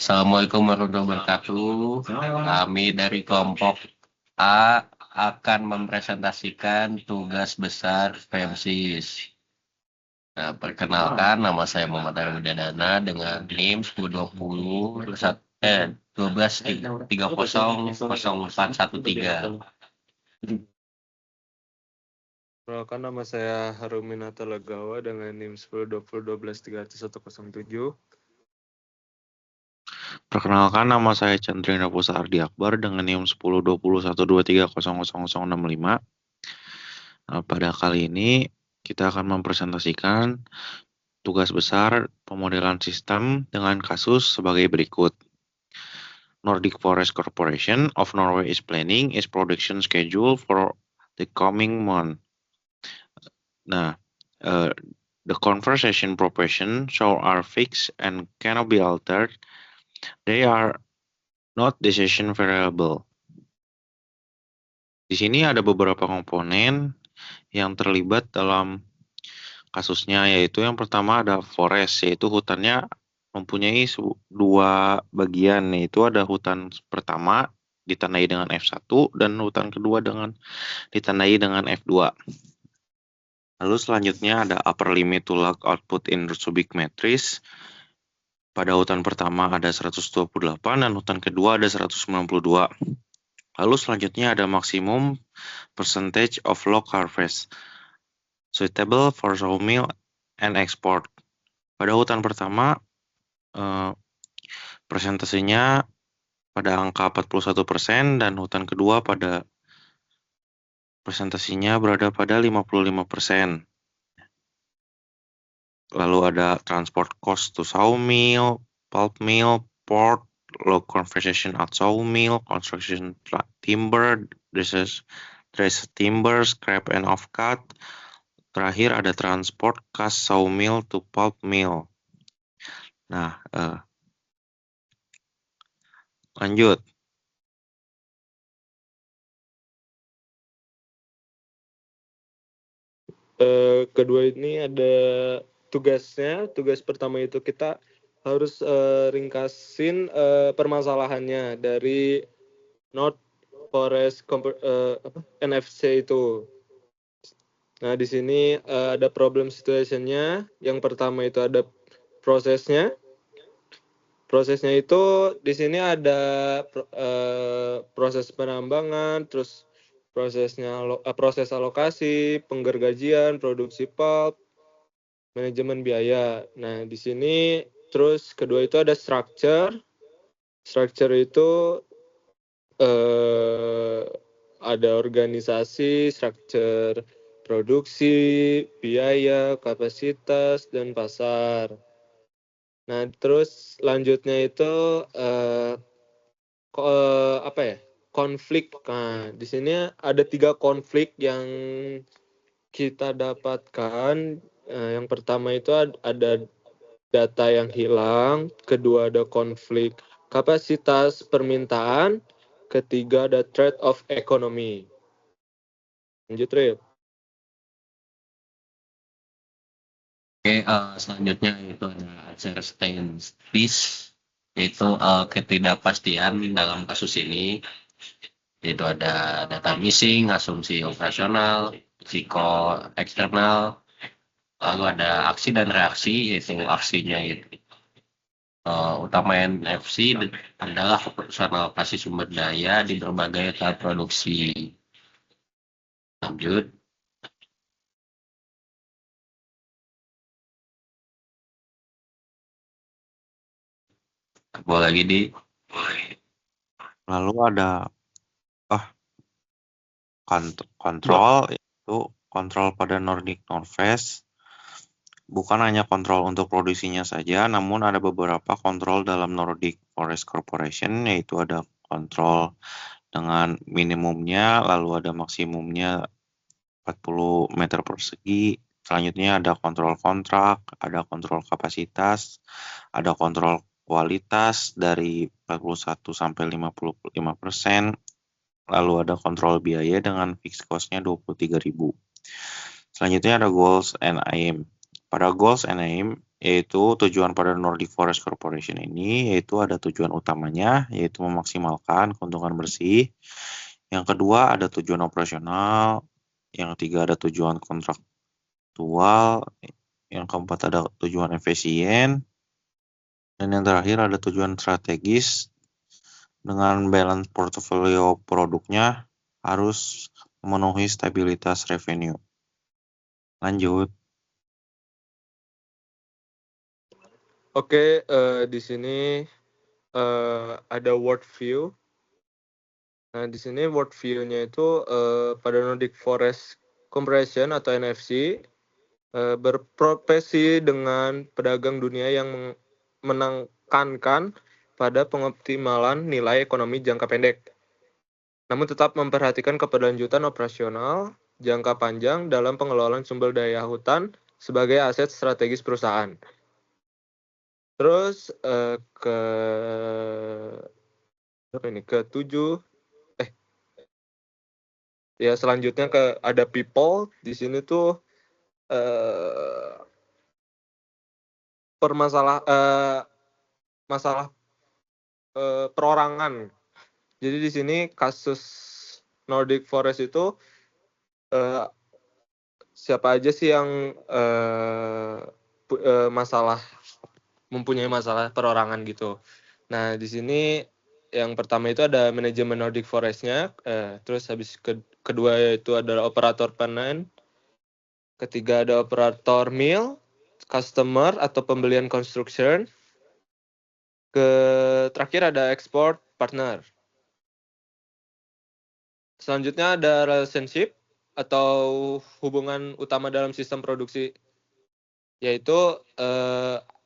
Assalamualaikum warahmatullahi wabarakatuh. Kami dari kelompok A akan mempresentasikan tugas besar PEMSIS. Nah, perkenalkan, nama saya Muhammad Arif Widadana dengan NIM 1020 12300413. Perkenalkan, nama saya Haruminata Legawa dengan NIM 1020123107. Perkenalkan, nama saya Chandrendra Pusa Ardi Akbar dengan NIM 102123000065. Pada kali ini kita akan mempresentasikan tugas besar pemodelan sistem dengan kasus sebagai berikut. Nordic Forest Corporation of Norway is planning its production schedule for the coming month. Nah, the conversation proportion show are fixed and cannot be altered. They are not decision variable. Di sini ada beberapa komponen yang terlibat dalam kasusnya, yaitu yang pertama ada forest, yaitu hutannya mempunyai dua bagian, yaitu ada hutan pertama ditandai dengan F1 dan hutan kedua ditandai dengan F2. Lalu selanjutnya ada upper limit to log output in cubic meters. Pada hutan pertama ada 128 dan hutan kedua ada 192. Lalu selanjutnya ada maksimum percentage of log harvest suitable for sawmill and export. Pada hutan pertama presentasinya pada angka 41% dan hutan kedua pada presentasinya berada pada 55%. Lalu ada transport cost to sawmill, pulp mill, port, log conversion at sawmill, construction timber, dress timber, scrap and offcut. Terakhir ada transport cost sawmill to pulp mill. Nah, lanjut. Kedua ini ada tugasnya. Tugas pertama itu kita harus ringkasin permasalahannya dari North Forest NFC itu. Nah, di sini ada problem situation-nya. Yang pertama itu ada prosesnya. Prosesnya itu di sini ada proses penambangan, terus proses alokasi, penggergajian, produksi pulp, manajemen biaya. Nah, di sini terus kedua itu ada structure. Structure itu ada organisasi, structure produksi, biaya, kapasitas, dan pasar. Nah, terus lanjutnya itu konflik. Nah, di sini ada 3 konflik yang kita dapatkan. Yang pertama itu ada data yang hilang, kedua ada konflik kapasitas permintaan, ketiga ada trade of economy. Lanjut, Rip. Oke, selanjutnya itu ada uncertainties, yaitu ketidakpastian dalam kasus ini, yaitu ada data missing, asumsi operasional, risiko eksternal, lalu ada aksi dan reaksi, yaitu aksinya itu utama NFC adalah keputusan alokasi sumber daya di berbagai tahap produksi. Lanjut. Boleh lagi, Di. Lalu ada kontrol, itu kontrol pada Nordic Northwest. Bukan hanya kontrol untuk produksinya saja, namun ada beberapa kontrol dalam Nordic Forest Corporation, yaitu ada kontrol dengan minimumnya, lalu ada maksimumnya 40 meter persegi. Selanjutnya ada kontrol kontrak, ada kontrol kapasitas, ada kontrol kualitas dari 41 sampai 55%, lalu ada kontrol biaya dengan fixed cost-nya 23.000. Selanjutnya ada goals and aim. Pada goals and aim, yaitu tujuan pada Nordic Forest Corporation ini, yaitu ada tujuan utamanya, yaitu memaksimalkan keuntungan bersih. Yang kedua ada tujuan operasional. Yang ketiga ada tujuan kontraktual. Yang keempat ada tujuan efisien. Dan yang terakhir ada tujuan strategis. Dengan balance portfolio produknya harus memenuhi stabilitas revenue. Lanjut. Oke, di sini ada world view. Nah, di sini world view-nya itu pada Nordic Forest Corporation atau NFC berprofesi dengan pedagang dunia yang menekankan pada pengoptimalan nilai ekonomi jangka pendek, namun tetap memperhatikan keberlanjutan operasional jangka panjang dalam pengelolaan sumber daya hutan sebagai aset strategis perusahaan. Terus selanjutnya ada people. Di sini tuh masalah perorangan. Jadi di sini kasus Nordic Forest itu siapa aja sih yang mempunyai masalah perorangan gitu. Nah, di sini yang pertama itu ada manajemen Nordic Forest-nya, terus habis kedua itu adalah operator panen, ketiga ada operator mill, customer atau pembelian construction, terakhir ada export partner. Selanjutnya ada relationship atau hubungan utama dalam sistem produksi, yaitu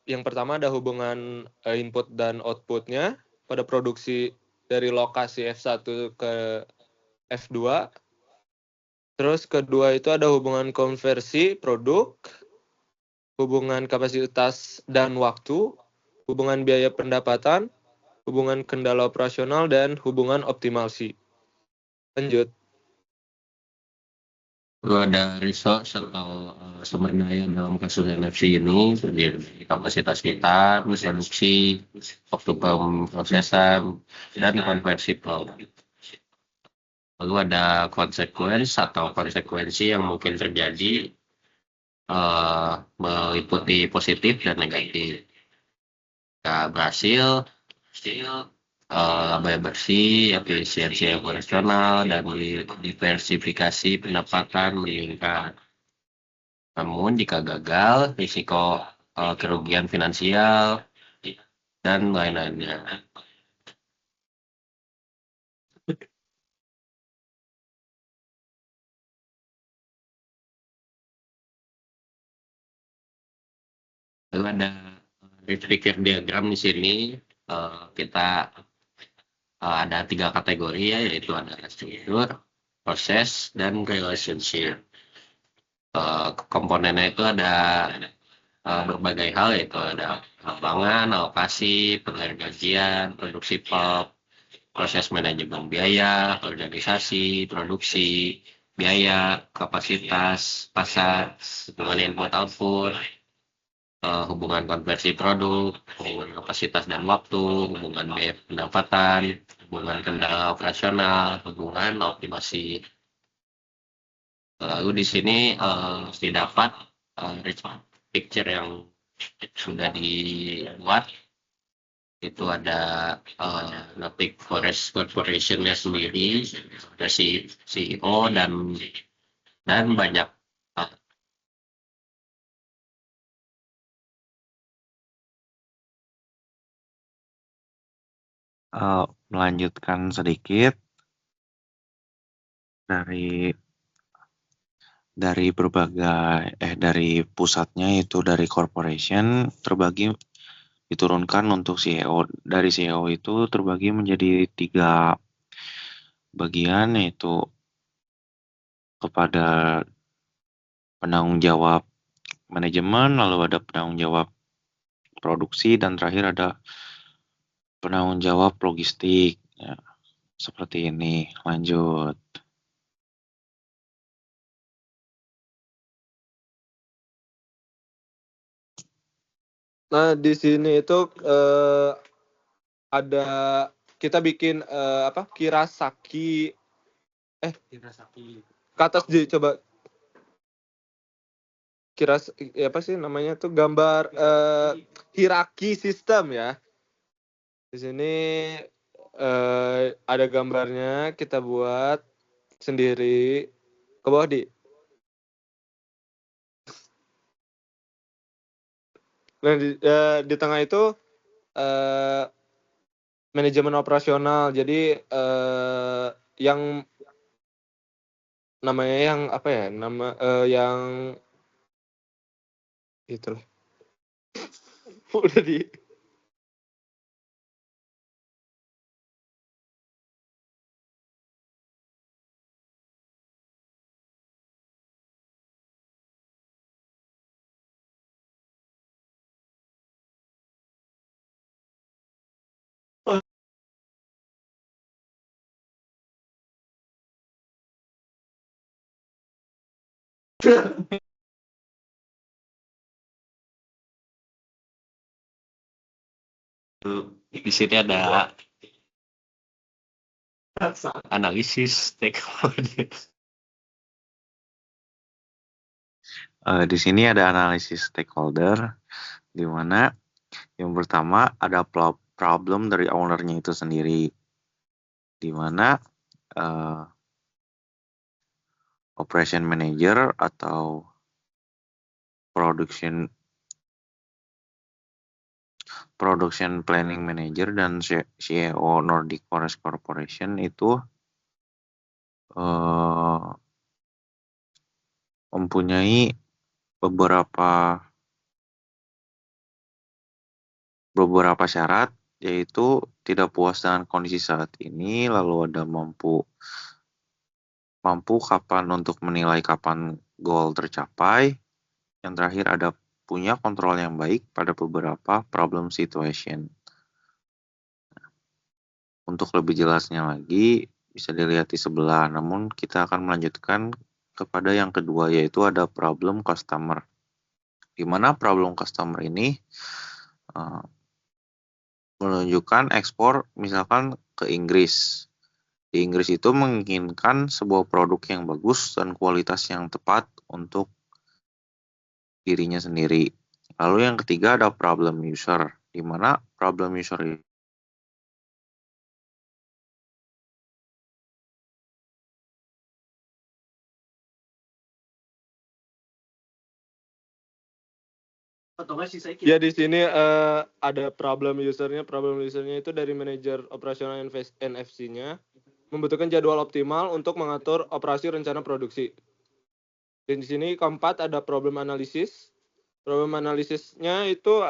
yang pertama ada hubungan input dan output-nya pada produksi dari lokasi F1 ke F2. Terus kedua itu ada hubungan konversi produk, hubungan kapasitas dan waktu, hubungan biaya pendapatan, hubungan kendala operasional, dan hubungan optimasi. Lanjut. Lalu ada resource atau sumber daya dalam kasus NFC ini terdiri dari kapasitas kita, produksi, waktu pemrosesan, dan konversi produk. Lalu ada konsekuensi yang mungkin terjadi meliputi positif dan negatif. Jika berhasil, laba bersih, efisiensi operasional, dan diversifikasi pendapatan meningkat. Namun jika gagal, risiko kerugian finansial dan lain-lainnya. Lalu ada reflector diagram di sini. Kita ada 3 kategori ya, yaitu ada struktur, proses, dan relationship. Komponennya itu ada berbagai hal, yaitu ada lapangan, alokasi, penghargaan, produksi pulp, proses manajemen biaya, organisasi, produksi, biaya, kapasitas, pasar, hubungan input output, hubungan konversi produk, hubungan kapasitas dan waktu, hubungan biaya pendapatan, hubungan kendala operasional, hubungan optimasi. Lalu di sini didapat picture yang sudah dibuat. Itu ada Nordic Forest Corporation-nya sendiri, ada CEO dan banyak Melanjutkan sedikit dari berbagai dari pusatnya, itu dari corporation terbagi, diturunkan untuk CEO. Dari CEO itu terbagi menjadi 3 bagian, yaitu kepada penanggung jawab manajemen, lalu ada penanggung jawab produksi, dan terakhir ada penanggung jawab logistik. Ya. seperti ini. Lanjut. Nah, di sini itu ada kita bikin Kirasaki ke atas coba apa sih namanya tuh gambar hierarki sistem ya. Di sini ada gambarnya, kita buat sendiri. Ke bawah di. Nah, di tengah itu manajemen operasional. Jadi yang namanya yang apa ya? Yang itu loh. Udah di Di sini ada analisis stakeholder. Di sini ada analisis stakeholder, di mana yang pertama ada problem dari ownernya itu sendiri, di mana operation manager atau production planning manager dan CEO Nordic Forest Corporation itu mempunyai beberapa syarat, yaitu tidak puas dengan kondisi saat ini, lalu ada mampu kapan untuk menilai kapan goal tercapai, yang terakhir ada punya kontrol yang baik pada beberapa problem situation. Untuk lebih jelasnya lagi bisa dilihat di sebelah, namun kita akan melanjutkan kepada yang kedua, yaitu ada problem customer, di mana problem customer ini menunjukkan ekspor misalkan ke Inggris. Di Inggris itu menginginkan sebuah produk yang bagus dan kualitas yang tepat untuk dirinya sendiri. Lalu yang ketiga ada problem user, di mana problem user ini ya di sini ada problem usernya. Problem usernya itu dari manajer operasional NFC-nya membutuhkan jadwal optimal untuk mengatur operasi rencana produksi. Dan di sini keempat ada problem analisis. Problem analisisnya itu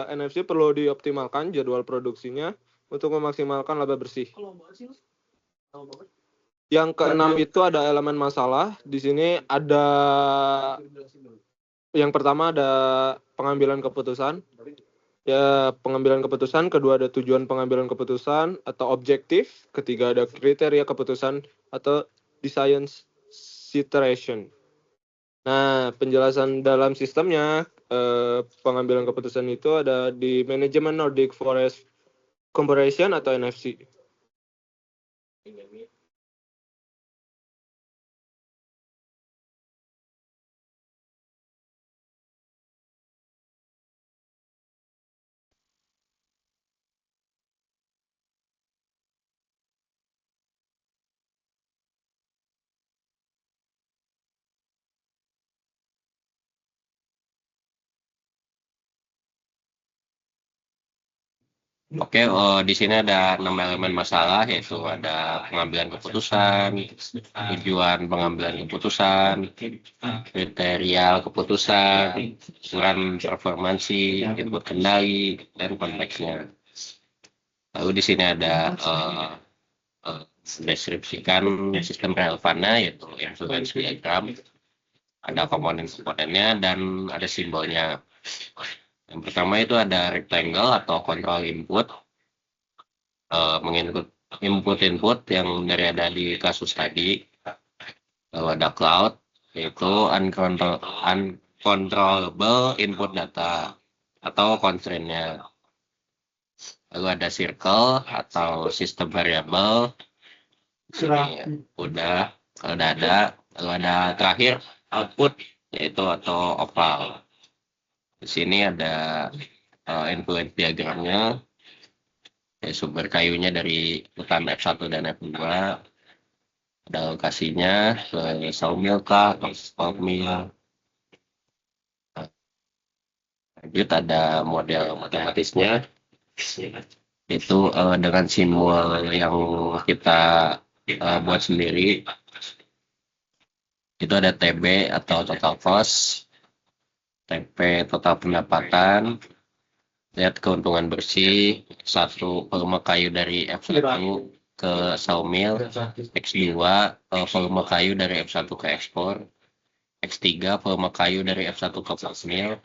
NFC perlu dioptimalkan jadwal produksinya untuk memaksimalkan laba bersih. Yang keenam itu ada elemen masalah. Di sini ada yang pertama ada pengambilan keputusan. Ya, pengambilan keputusan. Kedua ada tujuan pengambilan keputusan atau objektif. Ketiga ada kriteria keputusan atau design situation. Nah, penjelasan dalam sistemnya pengambilan keputusan itu ada di manajemen Nordic Forest Corporation atau NFC. Oke, di sini ada 6 elemen masalah, yaitu ada pengambilan keputusan, tujuan pengambilan keputusan, kriteria keputusan, ukuran performansi, input kendali, dan konteksnya. Lalu di sini ada deskripsikan sistem relevannya, yaitu influence diagram, ada komponen-komponennya, dan ada simbolnya. Yang pertama itu ada rectangle atau control input, menginput input yang dari ada di kasus tadi. Lalu ada cloud, yaitu uncontrollable input data atau constraint-nya. Lalu ada circle atau sistem variable. Ini udah, kalau udah ada. Lalu ada terakhir output, yaitu atau oval. Di sini ada influence diagramnya. Sumber kayunya dari hutan F1 dan F2. Ada lokasinya ke sawmill kah atau pulp mill. Lanjut ada model matematisnya, itu dengan simbol yang kita buat sendiri. Itu ada TB atau total cost, TP total pendapatan, lihat keuntungan bersih, 1 volume kayu dari F1 ke sawmill, X2 volume kayu dari F1 ke ekspor, X3 volume kayu dari F1 ke pulp mill,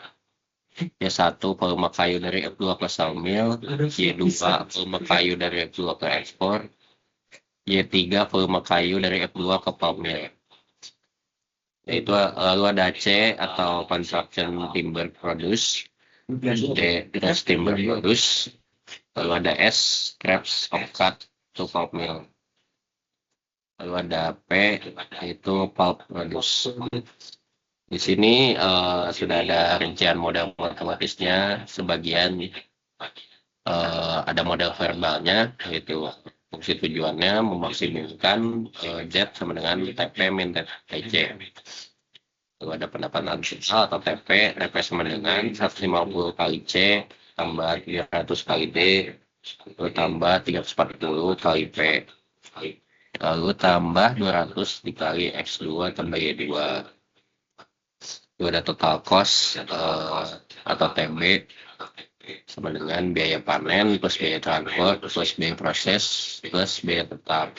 Y1 volume kayu dari F2 ke sawmill, Y2 volume kayu dari F2 ke ekspor, Y3 volume kayu dari F2 ke pulp mill. Yaitu lalu ada C atau construction timber produce, D grass timber produce, lalu ada S scraps of cut to pulp mill, lalu ada P yaitu pulp produce. Di sini sudah ada rincian model matematisnya, sebagian ada model verbalnya, yaitu fungsi tujuannya memaksimalkan Z sama dengan TP min TC. Lalu ada pendapatan total atau TP sama dengan 150 kali C tambah 300 kali D, lalu tambah 340 kali P, lalu tambah 200 dikali X2 tambah Y2. Itu ada total cost atau TB sama dengan biaya panen plus biaya transport plus biaya proses plus biaya tetap.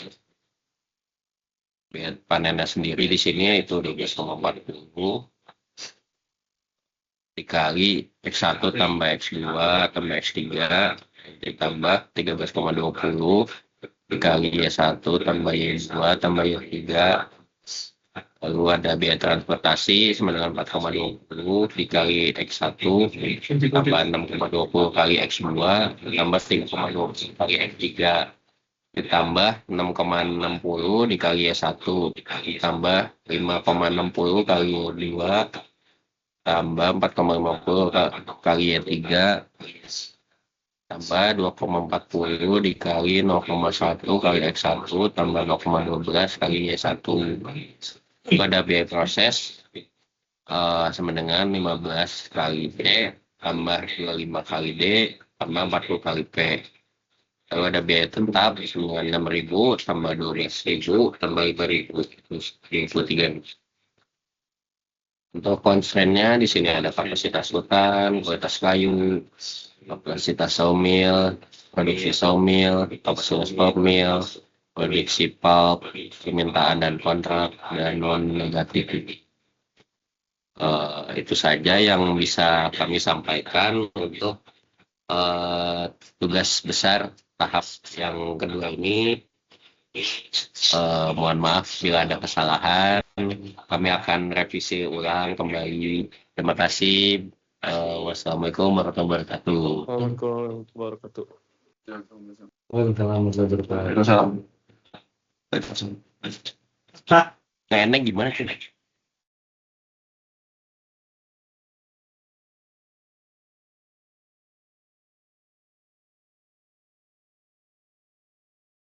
Biaya panennya sendiri di sini itu 12,40 dikali X1 tambah X2 tambah X3 ditambah 13,20 dikali Y1 tambah Y2 tambah Y3. Lalu ada biaya transportasi sama dengan 4,20 dikali X1 tambah 6,20 kali X2 tambah 3,20 kali X3 ditambah 6,60 dikali Y1 ditambah 5,60 kali Y2 tambah 4,50 kali Y3 tambah 2,40 dikali 0,1 kali X1 tambah 0,12 kali Y1. Pada biaya proses sama dengan 15 kali D tambah 25 kali D tambah 40 kali P. Lalu ada biaya tetap dengan 6.000 tambah 12.000 tambah 5.000 23. Untuk constraint-nya di sini ada kapasitas hutan, kualitas kayu, kapasitas sawmill, produksi sawmill, kapasitas pulp mill, produksi pulp, permintaan dan kontrak, dan non negatif. Itu saja yang bisa kami sampaikan untuk tugas besar tahap yang kedua ini. Mohon maaf bila ada kesalahan, kami akan revisi ulang kembali. Terima kasih. Wassalamualaikum warahmatullahi wabarakatuh. Waalaikumsalam warahmatullahi Waalaikumsalam warahmatullahi wabarakatuh. Nah, enak gimana sih?